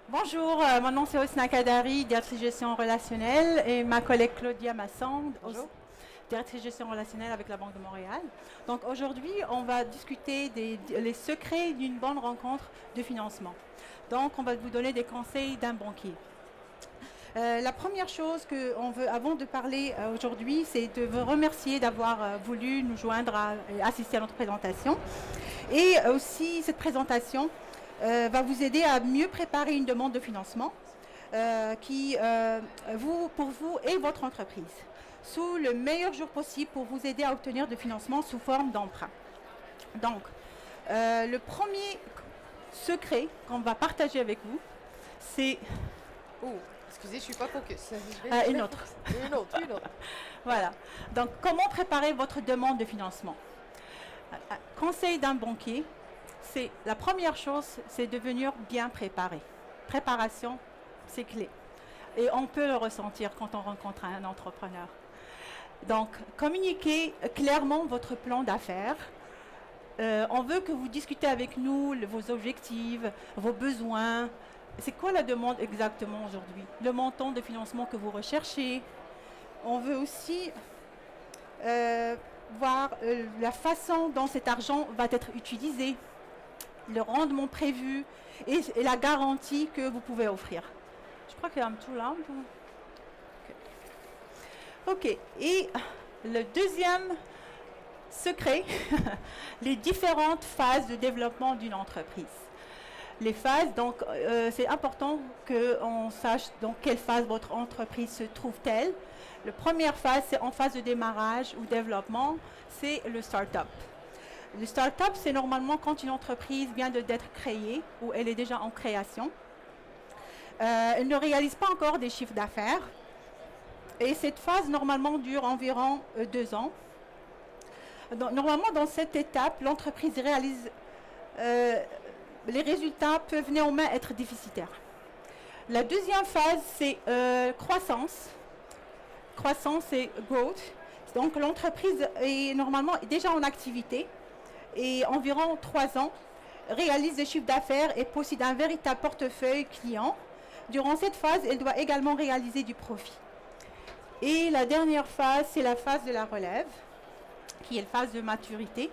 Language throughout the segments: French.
Bonjour, mon nom c'est Hosna Kadari, directrice gestion relationnelle, et ma collègue Claudia Masson, Bonjour. directrice gestion relationnelle avec la Banque de Montréal. Donc aujourd'hui, on va discuter les secrets d'une bonne rencontre de financement. Donc on va vous donner des conseils d'un banquier. La première chose qu'on veut, avant de parler aujourd'hui, c'est de vous remercier d'avoir voulu nous joindre et assister à notre présentation. Et aussi, cette présentation va vous aider à mieux préparer une demande de financement pour vous et votre entreprise, sous le meilleur jour possible pour vous aider à obtenir de financement sous forme d'emprunt. Donc, le premier secret qu'on va partager avec vous, c'est... Oh, excusez, je suis pas focus. Une autre. Une autre. Voilà. Donc, comment préparer votre demande de financement? Conseil d'un banquier, c'est la première chose, c'est de venir bien préparé. Préparation, c'est clé. Et on peut le ressentir quand on rencontre un entrepreneur. Donc, communiquez clairement votre plan d'affaires. On veut que vous discutez avec nous vos objectifs, vos besoins. C'est quoi la demande exactement aujourd'hui? Le montant de financement que vous recherchez. On veut aussi voir la façon dont cet argent va être utilisé, le rendement prévu et la garantie que vous pouvez offrir. Je crois qu'il y a un tout là. Ok. Et le deuxième secret, les différentes phases de développement d'une entreprise. Les phases, donc c'est important qu'on sache dans quelle phase votre entreprise se trouve-t-elle. La première phase, c'est en phase de démarrage ou développement, c'est le start-up. Le start-up, c'est normalement quand une entreprise vient d'être créée ou elle est déjà en création. Elle ne réalise pas encore des chiffres d'affaires. Et cette phase, normalement, dure environ 2 ans. Donc, normalement, dans cette étape, l'entreprise réalise... les résultats peuvent néanmoins être déficitaires. La deuxième phase, c'est croissance. Croissance, c'est growth. Donc, l'entreprise est normalement déjà en activité et environ 3 ans, réalise des chiffres d'affaires et possède un véritable portefeuille client. Durant cette phase, elle doit également réaliser du profit. Et la dernière phase, c'est la phase de la relève, qui est la phase de maturité.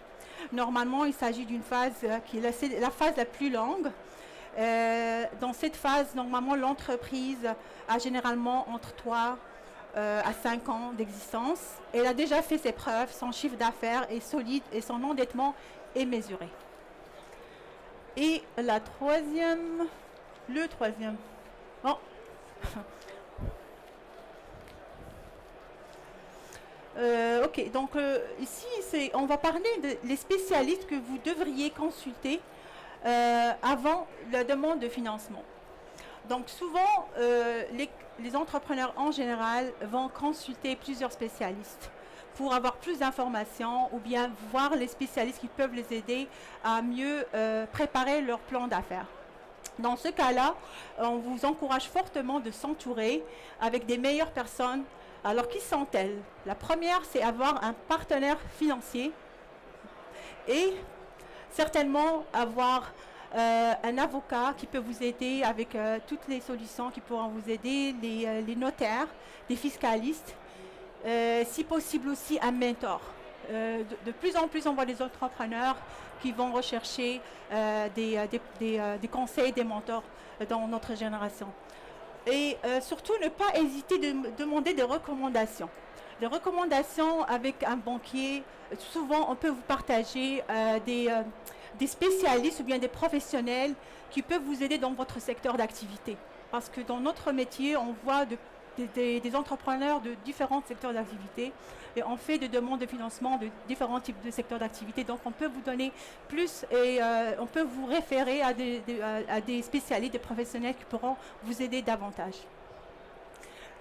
Normalement, il s'agit d'une phase qui est la phase la plus longue. Dans cette phase, normalement, l'entreprise a généralement entre 3 à 5 ans d'existence. Elle a déjà fait ses preuves, son chiffre d'affaires est solide et son endettement est mesuré. Et le troisième. Bon. Ok, donc ici, on va parler des spécialistes que vous devriez consulter avant la demande de financement. Donc souvent, les entrepreneurs en général vont consulter plusieurs spécialistes pour avoir plus d'informations ou bien voir les spécialistes qui peuvent les aider à mieux préparer leur plan d'affaires. Dans ce cas-là, on vous encourage fortement de s'entourer avec des meilleures personnes. Alors, qui sont-elles? La première, c'est avoir un partenaire financier et certainement avoir un avocat qui peut vous aider avec toutes les solutions qui pourront vous aider, les notaires, des fiscalistes, si possible aussi un mentor. De plus en plus, on voit des entrepreneurs qui vont rechercher des conseils, des mentors dans notre génération. Et surtout, ne pas hésiter de demander des recommandations. Des recommandations avec un banquier, souvent on peut vous partager des spécialistes ou bien des professionnels qui peuvent vous aider dans votre secteur d'activité. Parce que dans notre métier, on voit des entrepreneurs de différents secteurs d'activité et on fait des demandes de financement de différents types de secteurs d'activité. Donc on peut vous donner plus et on peut vous référer à des spécialistes, des professionnels qui pourront vous aider davantage.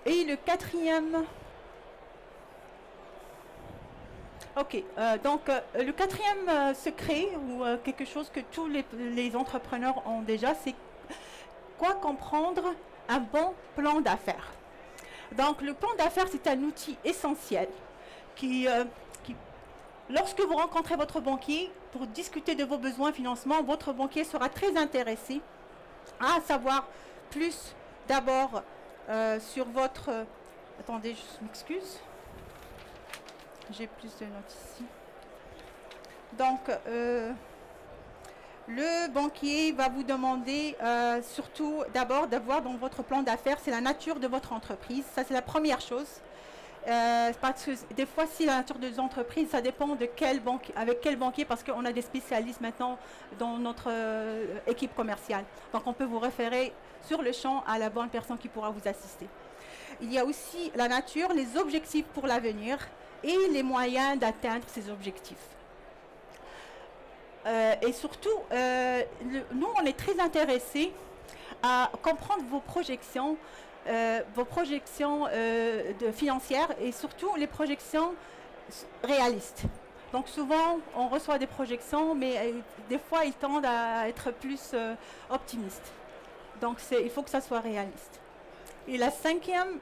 Et le quatrième... Ok, donc le quatrième secret ou quelque chose que tous les entrepreneurs ont déjà, c'est quoi comprendre un bon plan d'affaires. Donc le plan d'affaires, c'est un outil essentiel qui, lorsque vous rencontrez votre banquier pour discuter de vos besoins de financement, votre banquier sera très intéressé à savoir plus d'abord sur votre... attendez, je m'excuse. J'ai plus de notes ici. Donc, le banquier va vous demander surtout d'abord de voir dans votre plan d'affaires, c'est la nature de votre entreprise. Ça, c'est la première chose. Parce que des fois, si la nature de l'entreprise, ça dépend de avec quel banquier, parce qu'on a des spécialistes maintenant dans notre équipe commerciale. Donc, on peut vous référer sur le champ à la bonne personne qui pourra vous assister. Il y a aussi la nature, les objectifs pour l'avenir et les moyens d'atteindre ces objectifs. Et surtout, nous, on est très intéressés à comprendre vos projections financières et surtout les projections réalistes. Donc souvent, on reçoit des projections, mais des fois, ils tendent à être plus optimistes. Donc il faut que ça soit réaliste. Et le cinquième,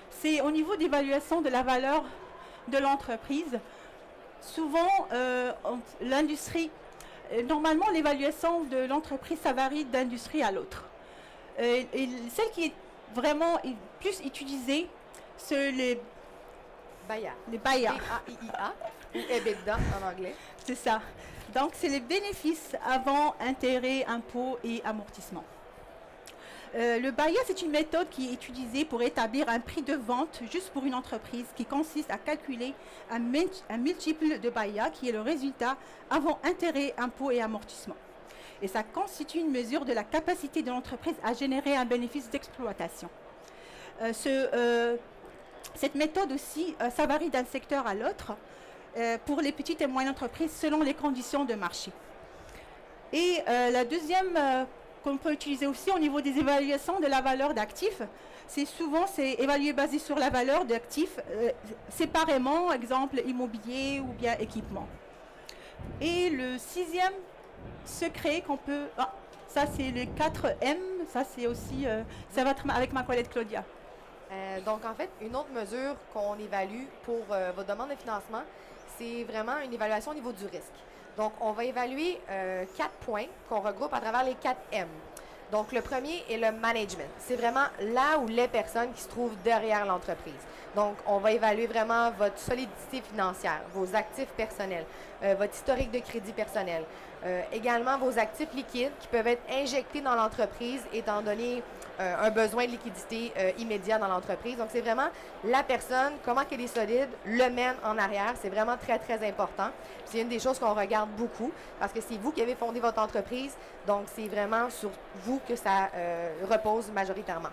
c'est au niveau d'évaluation de la valeur de l'entreprise. Souvent, l'industrie, normalement, l'évaluation de l'entreprise, ça varie d'industrie à l'autre. Et celle qui est vraiment plus utilisée, c'est les BAIA. Les BAIA. B-A-I-I-A ou EBITDA en anglais. C'est ça. Donc, c'est les bénéfices avant intérêts, impôts et amortissements. Le BAIA, c'est une méthode qui est utilisée pour établir un prix de vente juste pour une entreprise qui consiste à calculer un multiple de BAIA qui est le résultat avant intérêts, impôts et amortissements. Et ça constitue une mesure de la capacité de l'entreprise à générer un bénéfice d'exploitation. Cette méthode aussi, ça varie d'un secteur à l'autre pour les petites et moyennes entreprises selon les conditions de marché. Et la deuxième qu'on peut utiliser aussi au niveau des évaluations de la valeur d'actifs, c'est évalué basé sur la valeur d'actifs séparément, exemple immobilier ou bien équipement. Et le sixième secret qu'on peut... Ah, ça c'est le 4M, ça c'est aussi... ça va être avec ma collègue Claudia. Donc, en fait, une autre mesure qu'on évalue pour votre demande de financement, c'est vraiment une évaluation au niveau du risque. Donc, on va évaluer 4 points qu'on regroupe à travers les 4 M. Donc, le premier est le management. C'est vraiment là où les personnes qui se trouvent derrière l'entreprise. Donc, on va évaluer vraiment votre solidité financière, vos actifs personnels, votre historique de crédit personnel. Également, vos actifs liquides qui peuvent être injectés dans l'entreprise étant donné un besoin de liquidité immédiat dans l'entreprise. Donc, c'est vraiment la personne, comment qu'elle est solide, le mène en arrière. C'est vraiment très, très important. C'est une des choses qu'on regarde beaucoup parce que c'est vous qui avez fondé votre entreprise. Donc, c'est vraiment sur vous que ça repose majoritairement.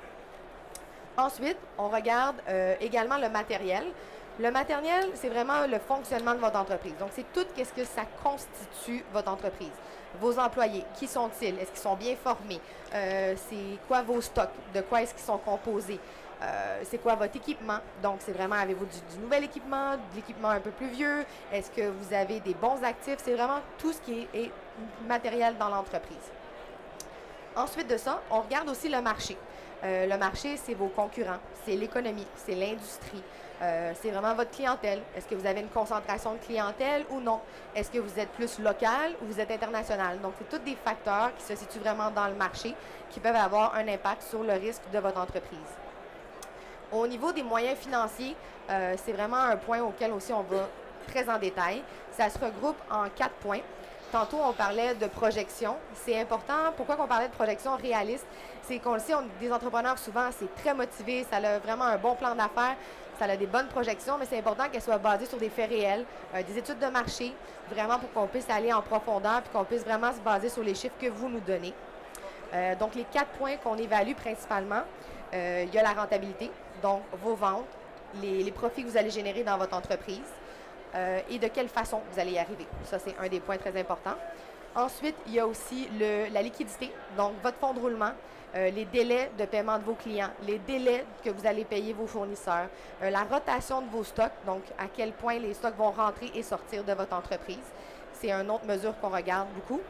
Ensuite, on regarde également le matériel. Le matériel, c'est vraiment le fonctionnement de votre entreprise. Donc, c'est tout ce que ça constitue votre entreprise. Vos employés, qui sont-ils? Est-ce qu'ils sont bien formés? C'est quoi vos stocks? De quoi est-ce qu'ils sont composés? C'est quoi votre équipement? Donc, c'est vraiment, avez-vous du nouvel équipement, de l'équipement un peu plus vieux? Est-ce que vous avez des bons actifs? C'est vraiment tout ce qui est matériel dans l'entreprise. Ensuite de ça, on regarde aussi le marché. Le marché, c'est vos concurrents, c'est l'économie, c'est l'industrie, c'est vraiment votre clientèle. Est-ce que vous avez une concentration de clientèle ou non? Est-ce que vous êtes plus local ou vous êtes international? Donc, c'est tous des facteurs qui se situent vraiment dans le marché qui peuvent avoir un impact sur le risque de votre entreprise. Au niveau des moyens financiers, c'est vraiment un point auquel aussi on va très en détail. Ça se regroupe en 4 points. Tantôt, on parlait de projection. C'est important. Pourquoi on parlait de projection réaliste? C'est qu'on le sait, des entrepreneurs, souvent, c'est très motivé. Ça a vraiment un bon plan d'affaires. Ça a des bonnes projections, mais c'est important qu'elles soient basées sur des faits réels, des études de marché, vraiment pour qu'on puisse aller en profondeur puis qu'on puisse vraiment se baser sur les chiffres que vous nous donnez. Donc, les 4 points qu'on évalue principalement, il y a la rentabilité, donc vos ventes, les profits que vous allez générer dans votre entreprise. Et de quelle façon vous allez y arriver. Ça, c'est un des points très importants. Ensuite, il y a aussi la liquidité, donc votre fonds de roulement, les délais de paiement de vos clients, les délais que vous allez payer vos fournisseurs, la rotation de vos stocks, donc à quel point les stocks vont rentrer et sortir de votre entreprise. C'est une autre mesure qu'on regarde beaucoup.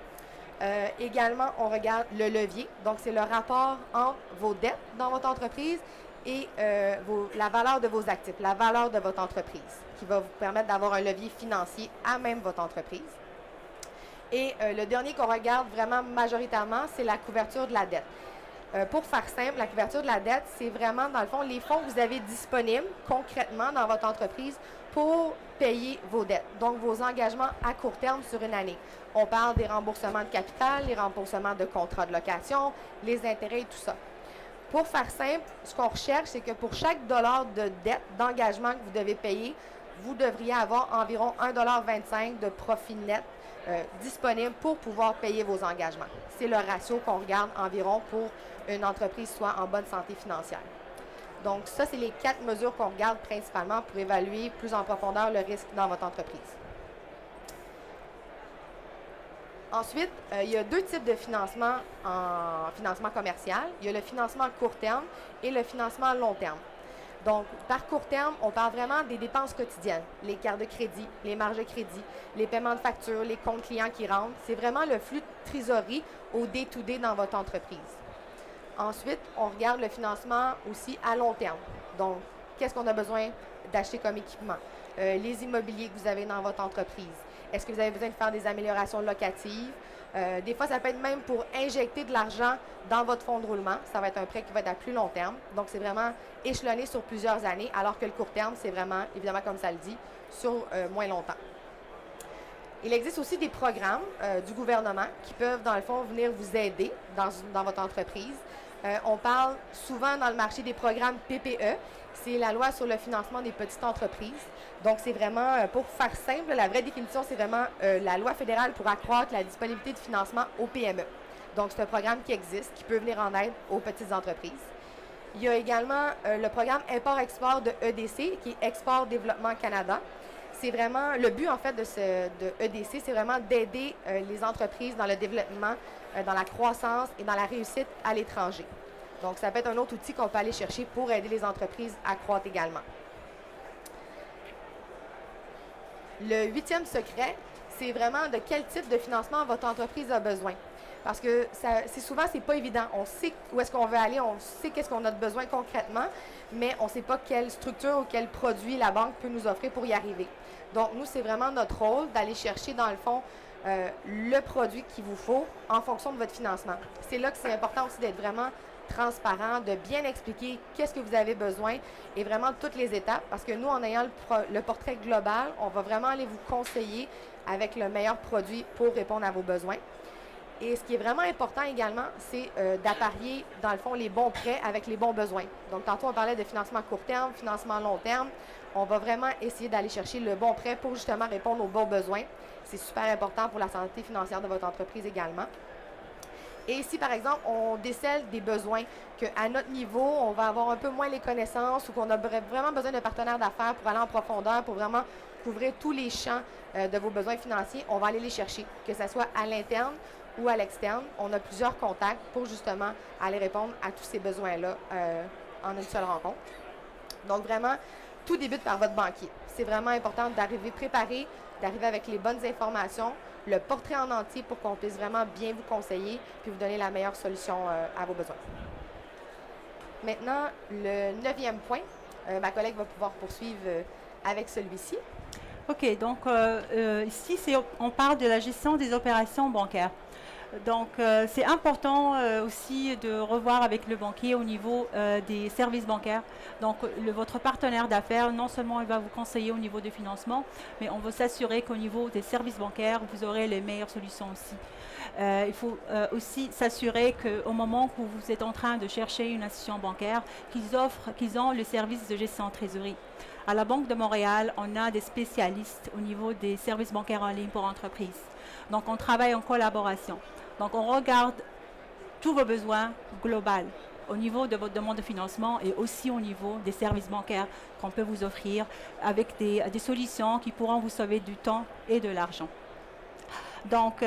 Également, on regarde le levier, donc c'est le rapport entre vos dettes dans votre entreprise et la valeur de vos actifs, la valeur de votre entreprise, qui va vous permettre d'avoir un levier financier à même votre entreprise. Et le dernier qu'on regarde vraiment majoritairement, c'est la couverture de la dette. Pour faire simple, la couverture de la dette, c'est vraiment, dans le fond, les fonds que vous avez disponibles concrètement dans votre entreprise pour payer vos dettes, donc vos engagements à court terme sur une année. On parle des remboursements de capital, les remboursements de contrats de location, les intérêts et tout ça. Pour faire simple, ce qu'on recherche, c'est que pour chaque dollar de dette, d'engagement que vous devez payer, vous devriez avoir environ 1,25 $ de profit net disponible pour pouvoir payer vos engagements. C'est le ratio qu'on regarde environ pour une entreprise soit en bonne santé financière. Donc ça, c'est les 4 mesures qu'on regarde principalement pour évaluer plus en profondeur le risque dans votre entreprise. Ensuite, il y a 2 types de financement en financement commercial. Il y a le financement à court terme et le financement à long terme. Donc, par court terme, on parle vraiment des dépenses quotidiennes, les cartes de crédit, les marges de crédit, les paiements de factures, les comptes clients qui rentrent. C'est vraiment le flux de trésorerie au day-to-day dans votre entreprise. Ensuite, on regarde le financement aussi à long terme. Donc, qu'est-ce qu'on a besoin d'acheter comme équipement? Les immobiliers que vous avez dans votre entreprise. Est-ce que vous avez besoin de faire des améliorations locatives? Des fois, ça peut être même pour injecter de l'argent dans votre fonds de roulement. Ça va être un prêt qui va être à plus long terme. Donc, c'est vraiment échelonné sur plusieurs années, alors que le court terme, c'est vraiment, évidemment, comme ça le dit, sur moins longtemps. Il existe aussi des programmes du gouvernement qui peuvent, dans le fond, venir vous aider dans votre entreprise. On parle souvent dans le marché des programmes PPE. C'est la loi sur le financement des petites entreprises. Donc, c'est vraiment, pour faire simple, la vraie définition, c'est vraiment la loi fédérale pour accroître la disponibilité de financement aux PME. Donc, c'est un programme qui existe, qui peut venir en aide aux petites entreprises. Il y a également le programme Import-Export de EDC, qui est Export Développement Canada. C'est vraiment, le but en fait de EDC, c'est vraiment d'aider les entreprises dans le développement, dans la croissance et dans la réussite à l'étranger. Donc, ça peut être un autre outil qu'on peut aller chercher pour aider les entreprises à croître également. Le 8e secret, c'est vraiment de quel type de financement votre entreprise a besoin. Parce que souvent, c'est pas évident. On sait où est-ce qu'on veut aller, on sait qu'est-ce qu'on a de besoin concrètement, mais on ne sait pas quelle structure ou quel produit la banque peut nous offrir pour y arriver. Donc, nous, c'est vraiment notre rôle d'aller chercher, dans le fond, le produit qu'il vous faut en fonction de votre financement. C'est là que c'est important aussi d'être vraiment transparent, de bien expliquer qu'est-ce que vous avez besoin et vraiment toutes les étapes, parce que nous, en ayant le portrait global, on va vraiment aller vous conseiller avec le meilleur produit pour répondre à vos besoins. Et ce qui est vraiment important également, c'est d'apparier, dans le fond, les bons prêts avec les bons besoins. Donc, tantôt, on parlait de financement à court terme, financement à long terme. On va vraiment essayer d'aller chercher le bon prêt pour justement répondre aux bons besoins. C'est super important pour la santé financière de votre entreprise également. Et si, par exemple, on décèle des besoins qu'à notre niveau, on va avoir un peu moins les connaissances ou qu'on a vraiment besoin d'un partenaire d'affaires pour aller en profondeur, pour vraiment couvrir tous les champs de vos besoins financiers, on va aller les chercher, que ce soit à l'interne ou à l'externe. On a plusieurs contacts pour justement aller répondre à tous ces besoins-là en une seule rencontre. Donc, vraiment, tout débute par votre banquier. C'est vraiment important d'arriver préparé, d'arriver avec les bonnes informations, le portrait en entier pour qu'on puisse vraiment bien vous conseiller puis vous donner la meilleure solution à vos besoins. Maintenant, le 9e point, ma collègue va pouvoir poursuivre avec celui-ci. OK, donc ici, on parle de la gestion des opérations bancaires. Donc, c'est important aussi de revoir avec le banquier au niveau des services bancaires. Donc, votre partenaire d'affaires, non seulement il va vous conseiller au niveau du financement, mais on veut s'assurer qu'au niveau des services bancaires, vous aurez les meilleures solutions aussi. Il faut aussi s'assurer qu'au moment où vous êtes en train de chercher une institution bancaire, qu'ils ont le service de gestion en trésorerie. À la Banque de Montréal, on a des spécialistes au niveau des services bancaires en ligne pour entreprises. Donc, on travaille en collaboration. Donc, on regarde tous vos besoins globaux au niveau de votre demande de financement et aussi au niveau des services bancaires qu'on peut vous offrir avec des solutions qui pourront vous sauver du temps et de l'argent. Donc,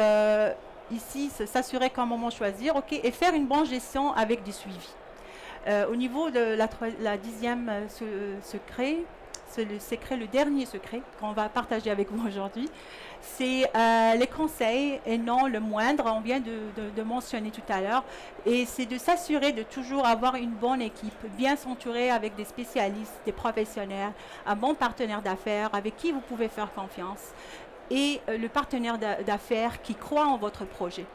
ici, s'assurer qu'à un moment choisir, OK, et faire une bonne gestion avec du suivi. Au niveau de la 10e secret, c'est le dernier secret qu'on va partager avec vous aujourd'hui, c'est les conseils et non le moindre, on vient de mentionner tout à l'heure, et c'est de s'assurer de toujours avoir une bonne équipe, bien s'entourer avec des spécialistes, des professionnels, un bon partenaire d'affaires avec qui vous pouvez faire confiance. et le partenaire d'affaires qui croit en votre projet.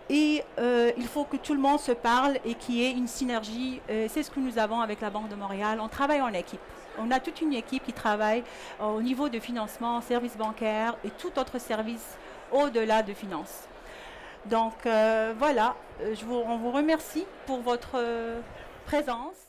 Et il faut que tout le monde se parle et qu'il y ait une synergie. C'est ce que nous avons avec la Banque de Montréal. On travaille en équipe. On a toute une équipe qui travaille au niveau de financement, services bancaires et tout autre service au-delà de finances. Donc voilà, on vous remercie pour votre présence.